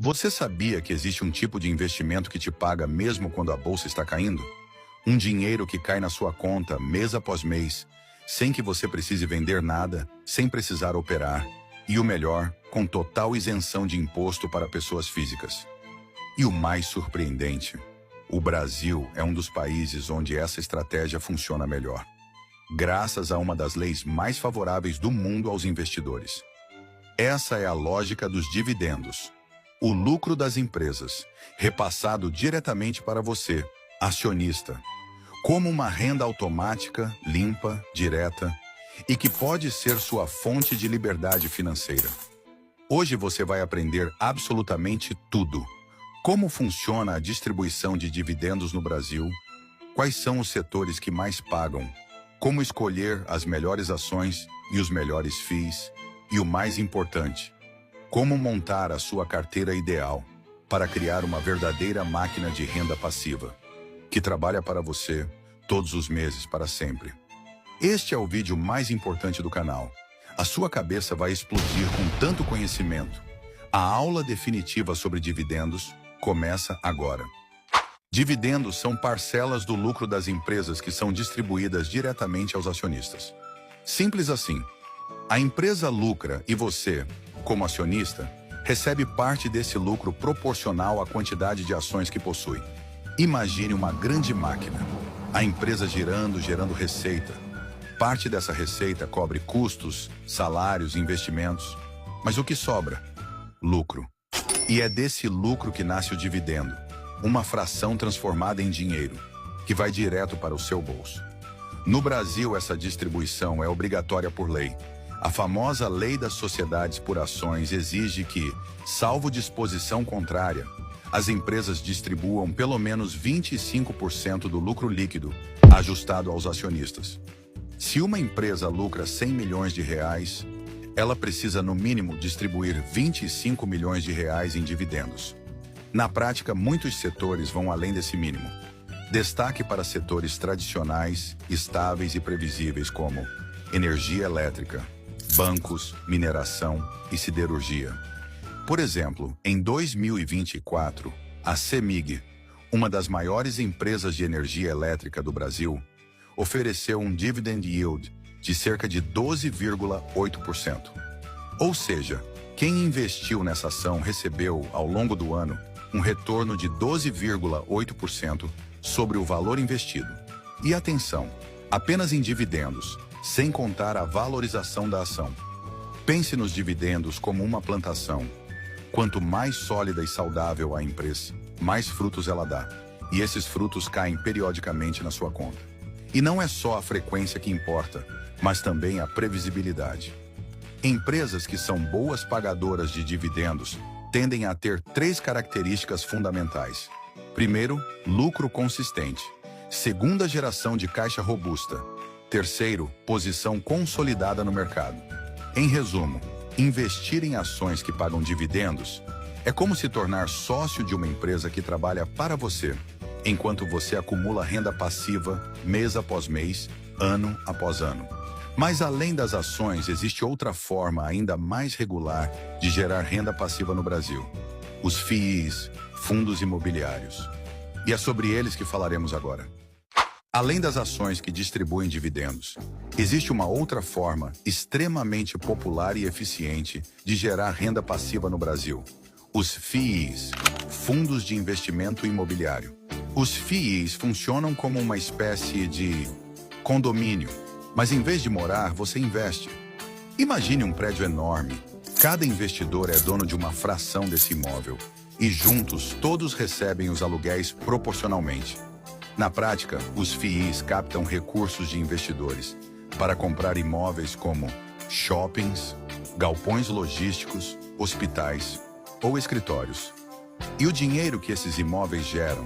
Você sabia que existe um tipo de investimento que te paga mesmo quando a bolsa está caindo? Um dinheiro que cai na sua conta mês após mês, sem que você precise vender nada, sem precisar operar. E o melhor, com total isenção de imposto para pessoas físicas. E o mais surpreendente, o Brasil é um dos países onde essa estratégia funciona melhor, graças a uma das leis mais favoráveis do mundo aos investidores. Essa é a lógica dos dividendos. O lucro das empresas, repassado diretamente para você, acionista, como uma renda automática, limpa, direta, e que pode ser sua fonte de liberdade financeira. Hoje você vai aprender absolutamente tudo. Como funciona a distribuição de dividendos no Brasil, quais são os setores que mais pagam, como escolher as melhores ações e os melhores FIIs, e o mais importante, como montar a sua carteira ideal para criar uma verdadeira máquina de renda passiva, que trabalha para você todos os meses para sempre. Este é o vídeo mais importante do canal. A sua cabeça vai explodir com tanto conhecimento. A aula definitiva sobre dividendos começa agora. Dividendos são parcelas do lucro das empresas que são distribuídas diretamente aos acionistas. Simples assim. A empresa lucra e você, como acionista, recebe parte desse lucro proporcional à quantidade de ações que possui. Imagine uma grande máquina. A empresa girando, gerando receita. Parte dessa receita cobre custos, salários, investimentos. Mas o que sobra? Lucro. E é desse lucro que nasce o dividendo, uma fração transformada em dinheiro, que vai direto para o seu bolso. No Brasil, essa distribuição é obrigatória por lei. A famosa Lei das Sociedades por Ações exige que, salvo disposição contrária, as empresas distribuam pelo menos 25% do lucro líquido, ajustado aos acionistas. Se uma empresa lucra 100 milhões de reais, ela precisa no mínimo distribuir 25 milhões de reais em dividendos. Na prática, muitos setores vão além desse mínimo. Destaque para setores tradicionais, estáveis e previsíveis como energia elétrica, bancos, mineração e siderurgia. Por exemplo, em 2024, a CEMIG, uma das maiores empresas de energia elétrica do Brasil, ofereceu um dividend yield de cerca de 12,8%. Ou seja, quem investiu nessa ação recebeu, ao longo do ano, um retorno de 12,8% sobre o valor investido. E atenção, apenas em dividendos, sem contar a valorização da ação. Pense nos dividendos como uma plantação. Quanto mais sólida e saudável a empresa, mais frutos ela dá. E esses frutos caem periodicamente na sua conta. E não é só a frequência que importa, mas também a previsibilidade. Empresas que são boas pagadoras de dividendos tendem a ter 3 características fundamentais. Primeiro, lucro consistente. Segunda, geração de caixa robusta. Terceiro, posição consolidada no mercado. Em resumo, investir em ações que pagam dividendos é como se tornar sócio de uma empresa que trabalha para você, enquanto você acumula renda passiva mês após mês, ano após ano. Mas além das ações, existe outra forma ainda mais regular de gerar renda passiva no Brasil: os FIIs, fundos imobiliários. E é sobre eles que falaremos agora. Além das ações que distribuem dividendos, existe uma outra forma extremamente popular e eficiente de gerar renda passiva no Brasil: os FIIs, fundos de investimento imobiliário. Os FIIs funcionam como uma espécie de condomínio, mas em vez de morar, você investe. Imagine um prédio enorme. Cada investidor é dono de uma fração desse imóvel e juntos todos recebem os aluguéis proporcionalmente. Na prática, os FIIs captam recursos de investidores para comprar imóveis como shoppings, galpões logísticos, hospitais ou escritórios. E o dinheiro que esses imóveis geram,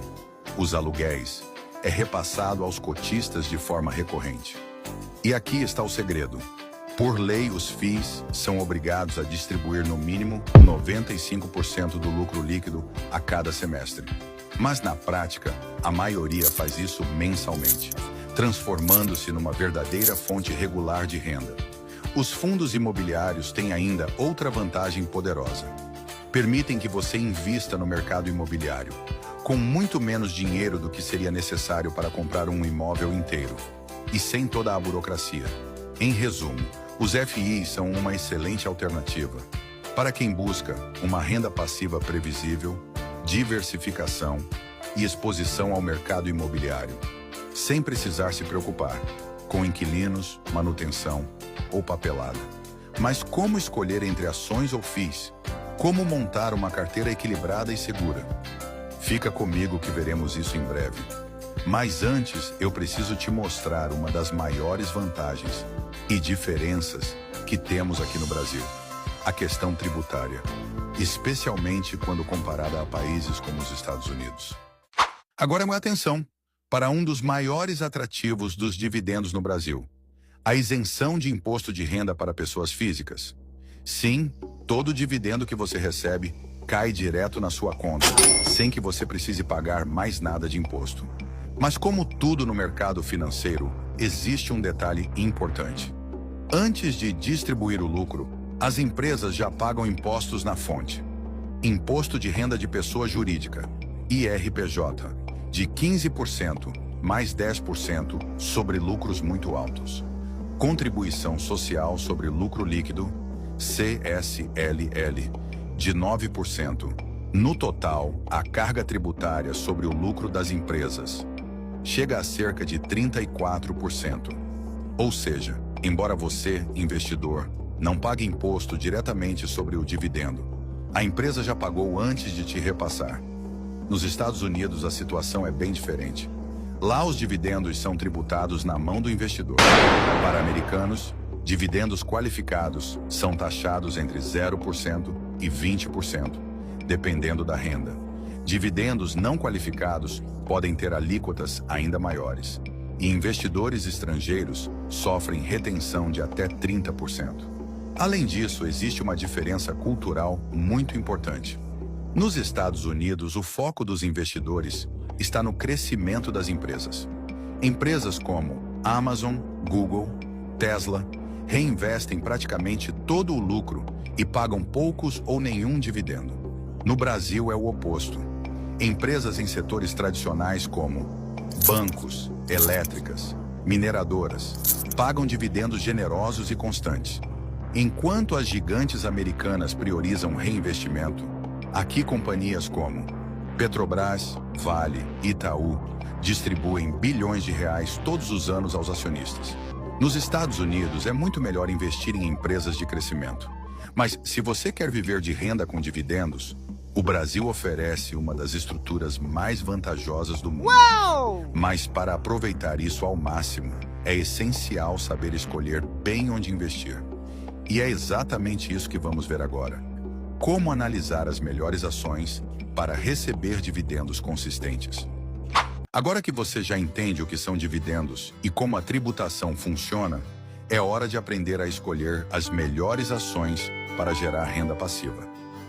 os aluguéis, é repassado aos cotistas de forma recorrente. E aqui está o segredo. Por lei, os FIIs são obrigados a distribuir no mínimo 95% do lucro líquido a cada semestre. Mas na prática, a maioria faz isso mensalmente, transformando-se numa verdadeira fonte regular de renda. Os fundos imobiliários têm ainda outra vantagem poderosa. permitem que você invista no mercado imobiliário, com muito menos dinheiro do que seria necessário para comprar um imóvel inteiro, e sem toda a burocracia. Em resumo, os FIs são uma excelente alternativa para quem busca uma renda passiva previsível, diversificação e exposição ao mercado imobiliário, sem precisar se preocupar com inquilinos, manutenção ou papelada. Mas como escolher entre ações ou FIIs? Como montar uma carteira equilibrada e segura? Fica comigo que veremos isso em breve. Mas antes, eu preciso te mostrar uma das maiores vantagens e diferenças que temos aqui no Brasil: a questão tributária, especialmente quando comparada a países como os Estados Unidos. Agora, minha atenção para um dos maiores atrativos dos dividendos no Brasil: a isenção de imposto de renda para pessoas físicas. Sim, todo dividendo que você recebe cai direto na sua conta, sem que você precise pagar mais nada de imposto. Mas como tudo no mercado financeiro, existe um detalhe importante. Antes de distribuir o lucro, as empresas já pagam impostos na fonte. Imposto de renda de pessoa jurídica, IRPJ, de 15% mais 10% sobre lucros muito altos. Contribuição social sobre lucro líquido, CSLL, de 9%. No total, a carga tributária sobre o lucro das empresas chega a cerca de 34%. Ou seja, embora você, investidor, não pague imposto diretamente sobre o dividendo, a empresa já pagou antes de te repassar. Nos Estados Unidos, a situação é bem diferente. Lá, os dividendos são tributados na mão do investidor. Para americanos, dividendos qualificados são taxados entre 0% e 20%, dependendo da renda. Dividendos não qualificados podem ter alíquotas ainda maiores, e investidores estrangeiros sofrem retenção de até 30%. Além disso, existe uma diferença cultural muito importante. Nos Estados Unidos, o foco dos investidores está no crescimento das empresas. Empresas como Amazon, Google, Tesla reinvestem praticamente todo o lucro e pagam poucos ou nenhum dividendo. No Brasil é o oposto. Empresas em setores tradicionais como bancos, elétricas, mineradoras pagam dividendos generosos e constantes. Enquanto as gigantes americanas priorizam reinvestimento, aqui companhias como Petrobras, Vale e Itaú distribuem bilhões de reais todos os anos aos acionistas. Nos Estados Unidos, é muito melhor investir em empresas de crescimento. Mas se você quer viver de renda com dividendos, o Brasil oferece uma das estruturas mais vantajosas do mundo. Uau! Mas para aproveitar isso ao máximo, é essencial saber escolher bem onde investir. E é exatamente isso que vamos ver agora. Como analisar as melhores ações para receber dividendos consistentes. Agora que você já entende o que são dividendos e como a tributação funciona, é hora de aprender a escolher as melhores ações para gerar renda passiva.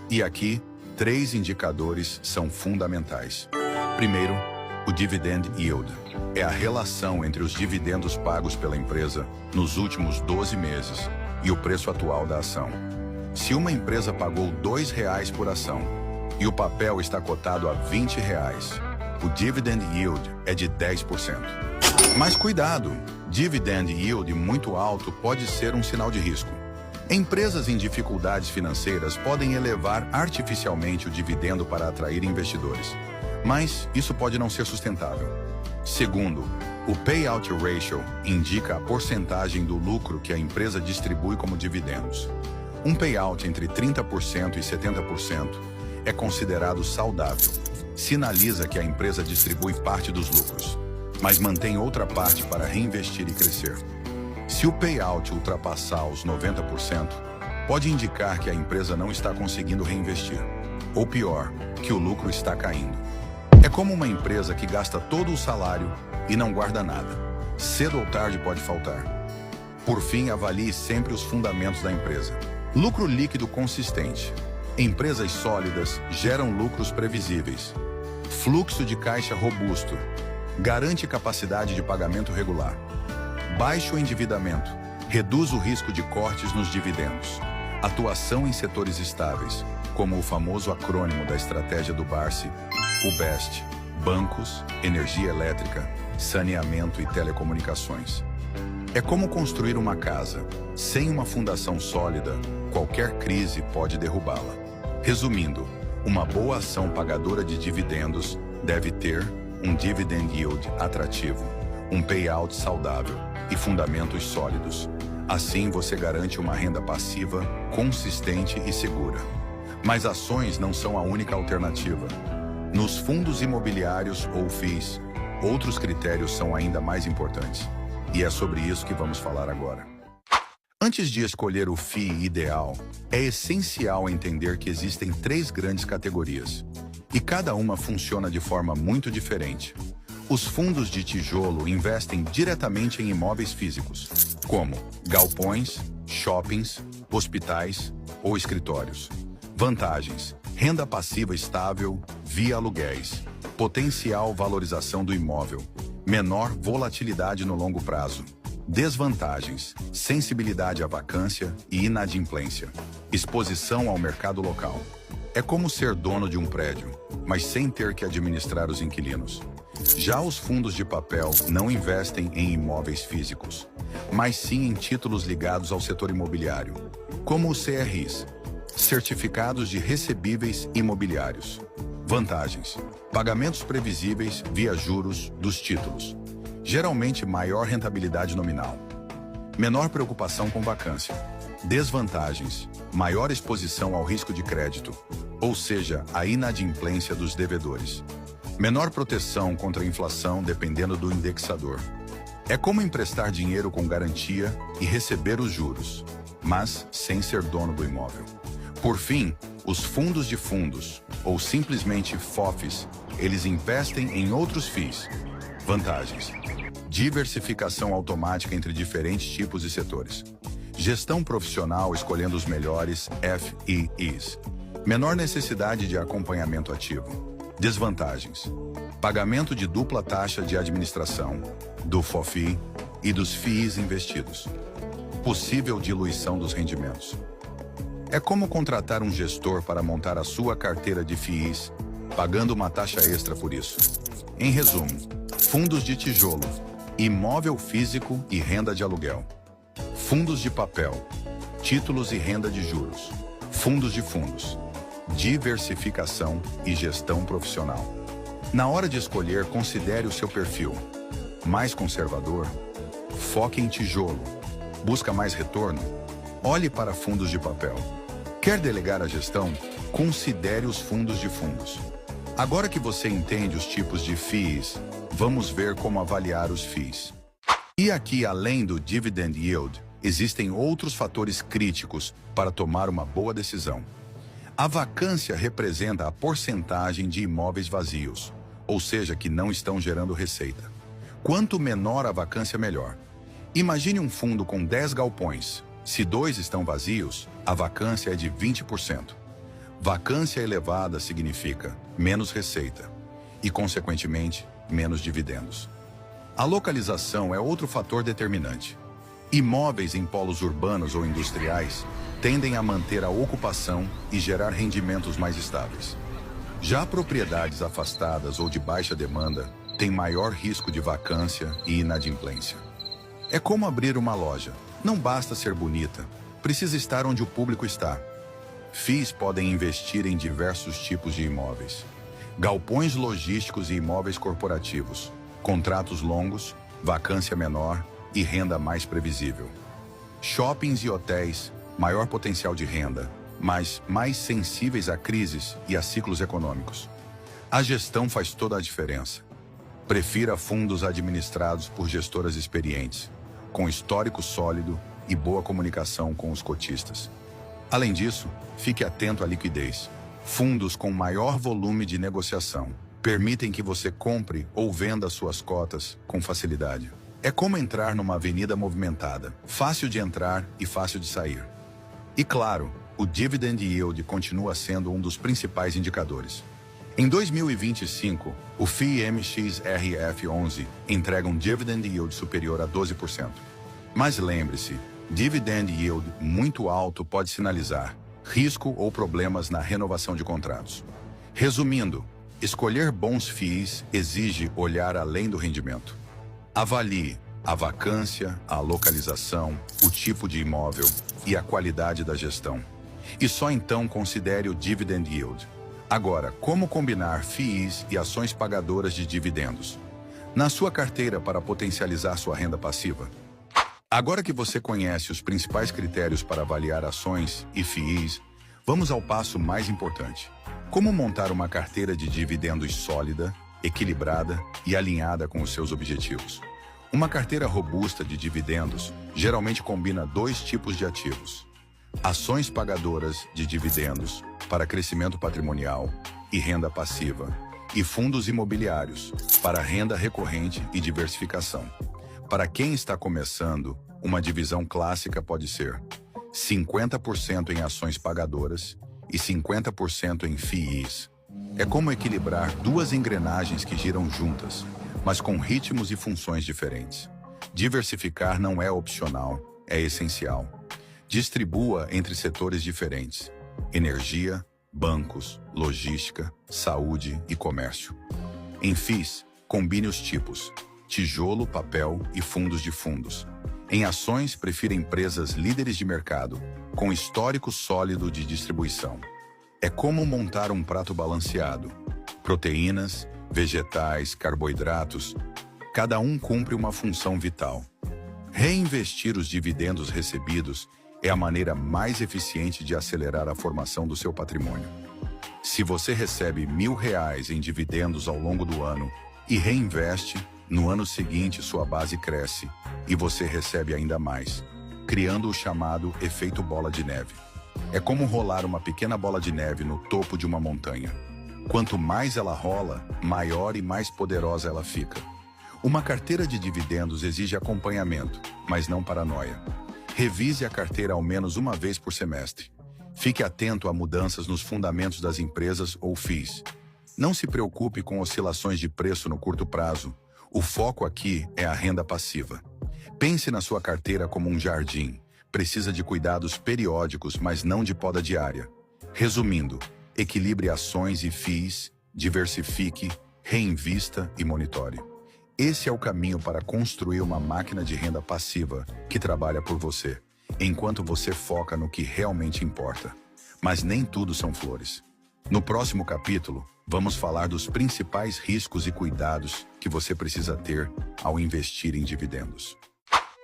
E aqui, 3 indicadores são fundamentais. Primeiro, o Dividend Yield. É a relação entre os dividendos pagos pela empresa nos últimos 12 meses e o preço atual da ação. Se uma empresa pagou R$ 2 por ação e o papel está cotado a R$ 20, o Dividend Yield é de 10%. Mas cuidado, Dividend Yield muito alto pode ser um sinal de risco. Empresas em dificuldades financeiras podem elevar artificialmente o dividendo para atrair investidores, mas isso pode não ser sustentável. Segundo, o Payout Ratio indica a porcentagem do lucro que a empresa distribui como dividendos. Um payout entre 30% e 70% é considerado saudável. Sinaliza que a empresa distribui parte dos lucros, mas mantém outra parte para reinvestir e crescer. Se o payout ultrapassar os 90%, pode indicar que a empresa não está conseguindo reinvestir, ou pior, que o lucro está caindo. É como uma empresa que gasta todo o salário e não guarda nada. Cedo ou tarde pode faltar. Por fim, avalie sempre os fundamentos da empresa. Lucro líquido consistente. Empresas sólidas geram lucros previsíveis. Fluxo de caixa robusto. Garante capacidade de pagamento regular. Baixo endividamento. Reduz o risco de cortes nos dividendos. Atuação em setores estáveis, como o famoso acrônimo da estratégia do Barsi, o BEST, bancos, energia elétrica, saneamento e telecomunicações. É como construir uma casa. Sem uma fundação sólida, qualquer crise pode derrubá-la. Resumindo, uma boa ação pagadora de dividendos deve ter um dividend yield atrativo, um payout saudável e fundamentos sólidos. Assim você garante uma renda passiva, consistente e segura. Mas ações não são a única alternativa. Nos fundos imobiliários ou FIIs, outros critérios são ainda mais importantes. E é sobre isso que vamos falar agora. Antes de escolher o FII ideal, é essencial entender que existem 3 grandes categorias. E cada uma funciona de forma muito diferente. Os fundos de tijolo investem diretamente em imóveis físicos, como galpões, shoppings, hospitais ou escritórios. Vantagens: renda passiva estável via aluguéis, potencial valorização do imóvel, menor volatilidade no longo prazo. Desvantagens: sensibilidade à vacância e inadimplência, exposição ao mercado local. É como ser dono de um prédio, mas sem ter que administrar os inquilinos. Já os fundos de papel não investem em imóveis físicos, mas sim em títulos ligados ao setor imobiliário, como os CRIs, Certificados de Recebíveis Imobiliários. Vantagens: pagamentos previsíveis via juros dos títulos, geralmente maior rentabilidade nominal, menor preocupação com vacância. Desvantagens: maior exposição ao risco de crédito, ou seja, a inadimplência dos devedores. Menor proteção contra a inflação dependendo do indexador. É como emprestar dinheiro com garantia e receber os juros, mas sem ser dono do imóvel. Por fim, os fundos de fundos, ou simplesmente FOFs, eles investem em outros FIIs. Vantagens: diversificação automática entre diferentes tipos e setores. Gestão profissional escolhendo os melhores FIIs. Menor necessidade de acompanhamento ativo. Desvantagens: pagamento de dupla taxa de administração, do FOFI e dos FIIs investidos. Possível diluição dos rendimentos. É como contratar um gestor para montar a sua carteira de FIIs, pagando uma taxa extra por isso. Em resumo, fundos de tijolo, imóvel físico e renda de aluguel. Fundos de papel, títulos e renda de juros. Fundos de fundos, diversificação e gestão profissional. Na hora de escolher, considere o seu perfil. Mais conservador? Foque em tijolo. Busca mais retorno? Olhe para fundos de papel. Quer delegar a gestão? Considere os fundos de fundos. Agora que você entende os tipos de FIIs, vamos ver como avaliar os FIIs. E aqui, além do dividend yield, existem outros fatores críticos para tomar uma boa decisão. A vacância representa a porcentagem de imóveis vazios, ou seja, que não estão gerando receita. Quanto menor a vacância, melhor. Imagine um fundo com 10 galpões. Se 2 estão vazios, a vacância é de 20%. Vacância elevada significa menos receita e, consequentemente, menos dividendos. A localização é outro fator determinante. Imóveis em polos urbanos ou industriais tendem a manter a ocupação e gerar rendimentos mais estáveis. Já propriedades afastadas ou de baixa demanda têm maior risco de vacância e inadimplência. É como abrir uma loja. Não basta ser bonita, precisa estar onde o público está. FIIs podem investir em diversos tipos de imóveis. Galpões logísticos e imóveis corporativos, contratos longos, vacância menor e renda mais previsível. Shoppings e hotéis, maior potencial de renda, mas mais sensíveis a crises e a ciclos econômicos. A gestão faz toda a diferença. Prefira fundos administrados por gestoras experientes, com histórico sólido e boa comunicação com os cotistas. Além disso, fique atento à liquidez. Fundos com maior volume de negociação permitem que você compre ou venda suas cotas com facilidade. É como entrar numa avenida movimentada, fácil de entrar e fácil de sair. E claro, o dividend yield continua sendo um dos principais indicadores. Em 2025, o FII MXRF11 entrega um dividend yield superior a 12%. Mas lembre-se, Dividend yield muito alto pode sinalizar risco ou problemas na renovação de contratos. Resumindo, escolher bons FIIs exige olhar além do rendimento. Avalie a vacância, a localização, o tipo de imóvel e a qualidade da gestão. E só então considere o dividend yield. Agora, como combinar FIIs e ações pagadoras de dividendos na sua carteira para potencializar sua renda passiva? Agora que você conhece os principais critérios para avaliar ações e FIIs, vamos ao passo mais importante. Como montar uma carteira de dividendos sólida, equilibrada e alinhada com os seus objetivos? Uma carteira robusta de dividendos geralmente combina dois tipos de ativos: ações pagadoras de dividendos para crescimento patrimonial e renda passiva, e fundos imobiliários para renda recorrente e diversificação. Para quem está começando, uma divisão clássica pode ser 50% em ações pagadoras e 50% em FIIs. É como equilibrar duas engrenagens que giram juntas, mas com ritmos e funções diferentes. Diversificar não é opcional, é essencial. Distribua entre setores diferentes: energia, bancos, logística, saúde e comércio. Em FIIs, combine os tipos: tijolo, papel e fundos de fundos. Em ações, prefira empresas líderes de mercado, com histórico sólido de distribuição. É como montar um prato balanceado: proteínas, vegetais, carboidratos. Cada um cumpre uma função vital. Reinvestir os dividendos recebidos é a maneira mais eficiente de acelerar a formação do seu patrimônio. Se você recebe R$ 1.000 em dividendos ao longo do ano e reinveste, no ano seguinte sua base cresce e você recebe ainda mais, criando o chamado efeito bola de neve. É como rolar uma pequena bola de neve no topo de uma montanha. Quanto mais ela rola, maior e mais poderosa ela fica. Uma carteira de dividendos exige acompanhamento, mas não paranoia. Revise a carteira ao menos uma vez por semestre. Fique atento a mudanças nos fundamentos das empresas ou FIIs. Não se preocupe com oscilações de preço no curto prazo. O foco aqui é a renda passiva. Pense na sua carteira como um jardim. Precisa de cuidados periódicos, mas não de poda diária. Resumindo, equilibre ações e FIIs, diversifique, reinvista e monitore. Esse é o caminho para construir uma máquina de renda passiva que trabalha por você, enquanto você foca no que realmente importa. Mas nem tudo são flores. No próximo capítulo, vamos falar dos principais riscos e cuidados que você precisa ter ao investir em dividendos.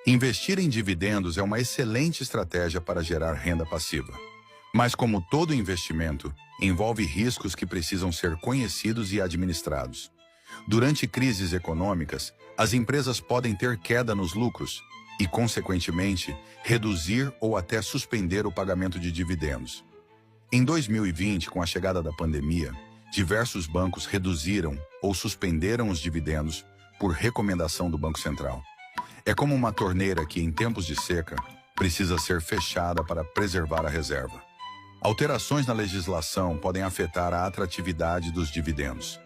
Investir em dividendos é uma excelente estratégia para gerar renda passiva. Mas como todo investimento, envolve riscos que precisam ser conhecidos e administrados. Durante crises econômicas, as empresas podem ter queda nos lucros e, consequentemente, reduzir ou até suspender o pagamento de dividendos. Em 2020, com a chegada da pandemia, diversos bancos reduziram ou suspenderam os dividendos por recomendação do Banco Central. É como uma torneira que, em tempos de seca, precisa ser fechada para preservar a reserva. Alterações na legislação podem afetar a atratividade dos dividendos.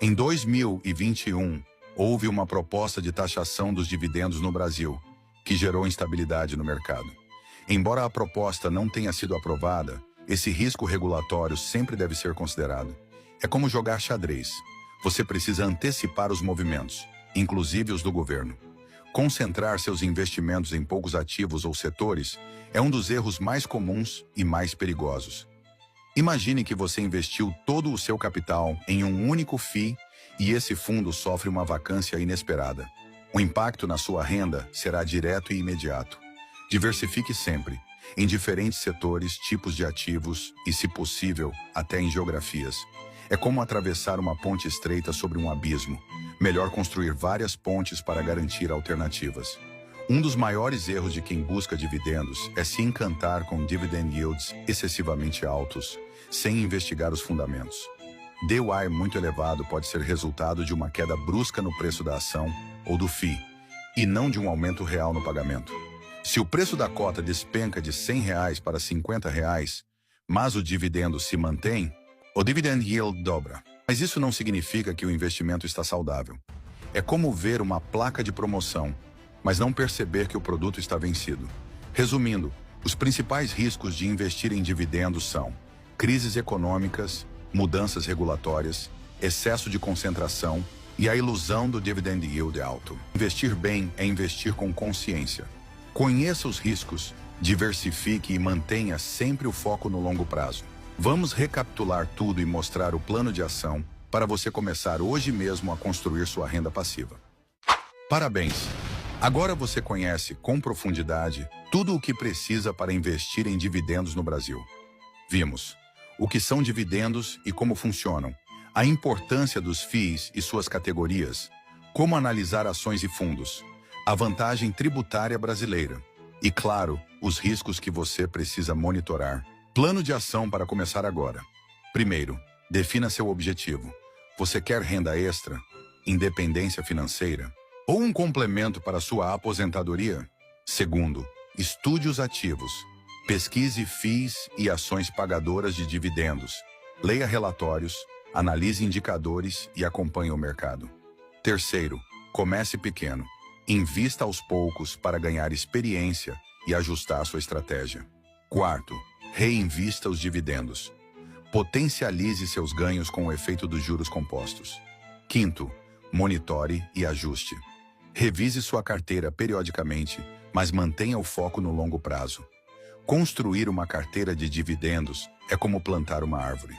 Em 2021, houve uma proposta de taxação dos dividendos no Brasil, que gerou instabilidade no mercado. Embora a proposta não tenha sido aprovada, esse risco regulatório sempre deve ser considerado. É como jogar xadrez. Você precisa antecipar os movimentos, inclusive os do governo. Concentrar seus investimentos em poucos ativos ou setores é um dos erros mais comuns e mais perigosos. Imagine que você investiu todo o seu capital em um único FII e esse fundo sofre uma vacância inesperada. O impacto na sua renda será direto e imediato. Diversifique sempre, em diferentes setores, tipos de ativos e, se possível, até em geografias. É como atravessar uma ponte estreita sobre um abismo. Melhor construir várias pontes para garantir alternativas. Um dos maiores erros de quem busca dividendos é se encantar com dividend yields excessivamente altos, sem investigar os fundamentos. DOI muito elevado pode ser resultado de uma queda brusca no preço da ação ou do FII, e não de um aumento real no pagamento. Se o preço da cota despenca de R$ 100 para R$ 50, mas o dividendo se mantém, o dividend yield dobra. Mas isso não significa que o investimento está saudável. É como ver uma placa de promoção, mas não perceber que o produto está vencido. Resumindo, os principais riscos de investir em dividendos são crises econômicas, mudanças regulatórias, excesso de concentração e a ilusão do dividend yield alto. Investir bem é investir com consciência. Conheça os riscos, diversifique e mantenha sempre o foco no longo prazo. Vamos recapitular tudo e mostrar o plano de ação para você começar hoje mesmo a construir sua renda passiva. Parabéns! Agora você conhece com profundidade tudo o que precisa para investir em dividendos no Brasil. Vimos o que são dividendos e como funcionam, a importância dos FIIs e suas categorias, como analisar ações e fundos, a vantagem tributária brasileira e, claro, os riscos que você precisa monitorar. Plano de ação para começar agora. Primeiro, defina seu objetivo. Você quer renda extra, independência financeira ou um complemento para sua aposentadoria? Segundo, estude os ativos. Pesquise FIIs e ações pagadoras de dividendos. Leia relatórios, analise indicadores e acompanhe o mercado. Terceiro, comece pequeno. Invista aos poucos para ganhar experiência e ajustar sua estratégia. Quarto, reinvista os dividendos. Potencialize seus ganhos com o efeito dos juros compostos. Quinto, monitore e ajuste. Revise sua carteira periodicamente, mas mantenha o foco no longo prazo. Construir uma carteira de dividendos é como plantar uma árvore.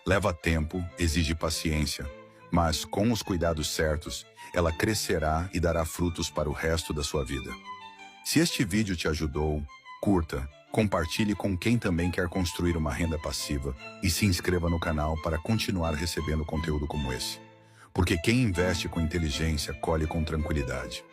Leva tempo, exige paciência, mas com os cuidados certos, ela crescerá e dará frutos para o resto da sua vida. Se este vídeo te ajudou, curta, compartilhe com quem também quer construir uma renda passiva e se inscreva no canal para continuar recebendo conteúdo como esse. Porque quem investe com inteligência colhe com tranquilidade.